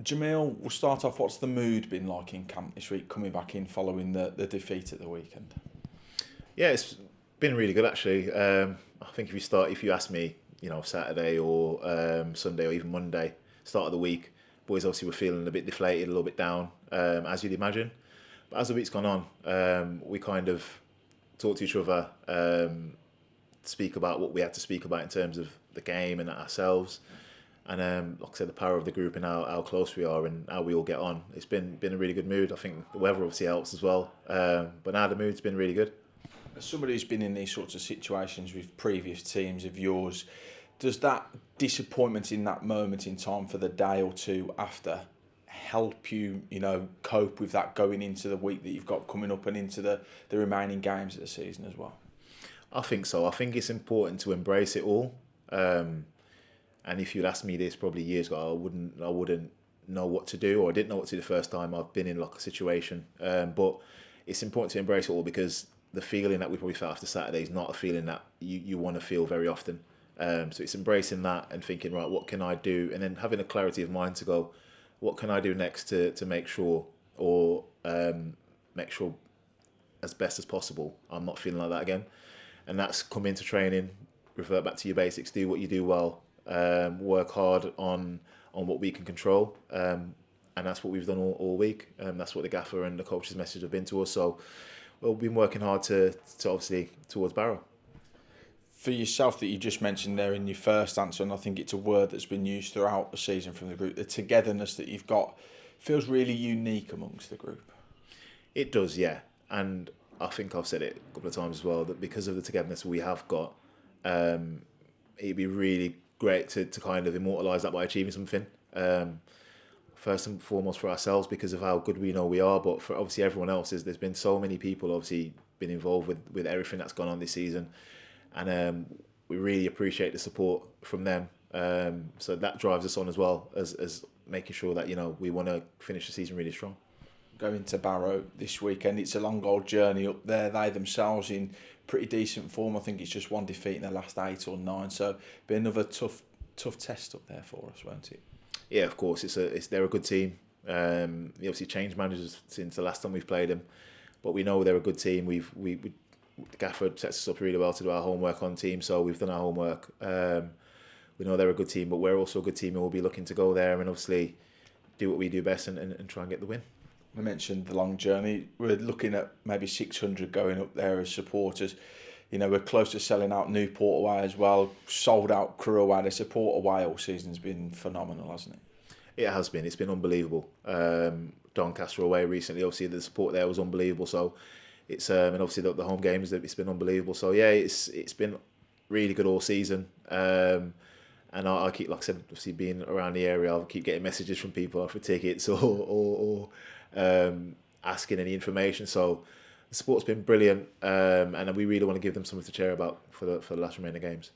Jamille, we'll start off. What's the mood been like in camp this week, coming back in following the defeat at the weekend? Yeah, it's been really good actually. I think if you ask me, Saturday or Sunday or even Monday, start of the week, boys obviously were feeling a bit deflated, a little bit down, as you'd imagine. But as the week's gone on, we kind of talk to each other, speak about what we had to speak about in terms of the game and ourselves. And like I said, the power of the group and how close we are and how we all get on. It's been a really good mood. I think the weather obviously helps as well. But now the mood's been really good. As somebody who's been in these sorts of situations with previous teams of yours, does that disappointment in that moment in time for the day or two after help you, cope with that going into the week that you've got coming up and into the remaining games of the season as well? I think so. I think it's important to embrace it all. And if you'd asked me this probably years ago, I wouldn't know what to do, or I didn't know what to do the first time I've been in like a situation. But it's important to embrace it all because the feeling that we probably felt after Saturday is not a feeling that you want to feel very often. So it's embracing that and thinking, right, what can I do? And then having a clarity of mind to go, what can I do next to make sure as best as possible I'm not feeling like that again. And that's come into training, revert back to your basics, do what you do well, work hard on what we can control. And that's what we've done all week. That's what the gaffer and the coach's message have been to us. So we've been working hard to obviously towards Barrow. For yourself, that you just mentioned there in your first answer, and I think it's a word that's been used throughout the season from the group, the togetherness that you've got feels really unique amongst the group. It does, yeah. And I think I've said it a couple of times as well, that because of the togetherness we have got, it'd be really great to kind of immortalise that by achieving something. First and foremost for ourselves because of how good we know we are, but for obviously everyone else, there's been so many people obviously been involved with everything that's gone on this season, and we really appreciate the support from them. So that drives us on as well as making sure that we want to finish the season really strong. Going to Barrow this weekend, it's a long old journey up there. They themselves in pretty decent form. I think it's just one defeat in the last 8 or 9, so be another tough test up there for us, won't it? Yeah, of course. They're a good team. They obviously changed managers since the last time we've played them, but we know they're a good team. The gaffer sets us up really well to do our homework on team, so we've done our homework. We know they're a good team, but we're also a good team, and we'll be looking to go there and obviously do what we do best and try and get the win. I mentioned the long journey. We're looking at maybe 600 going up there as supporters. We're close to selling out Newport away as well. Sold out Crewe away. The support away all season's been phenomenal, hasn't it? It has been. It's been unbelievable. Doncaster away recently, obviously the support there was unbelievable. So it's and obviously the home games, it's been unbelievable. So yeah, it's been really good all season. And I keep, like I said, obviously being around the area, I'll keep getting messages from people for tickets or asking any information. So the support's been brilliant, and we really want to give them something to cheer about for the last remaining games.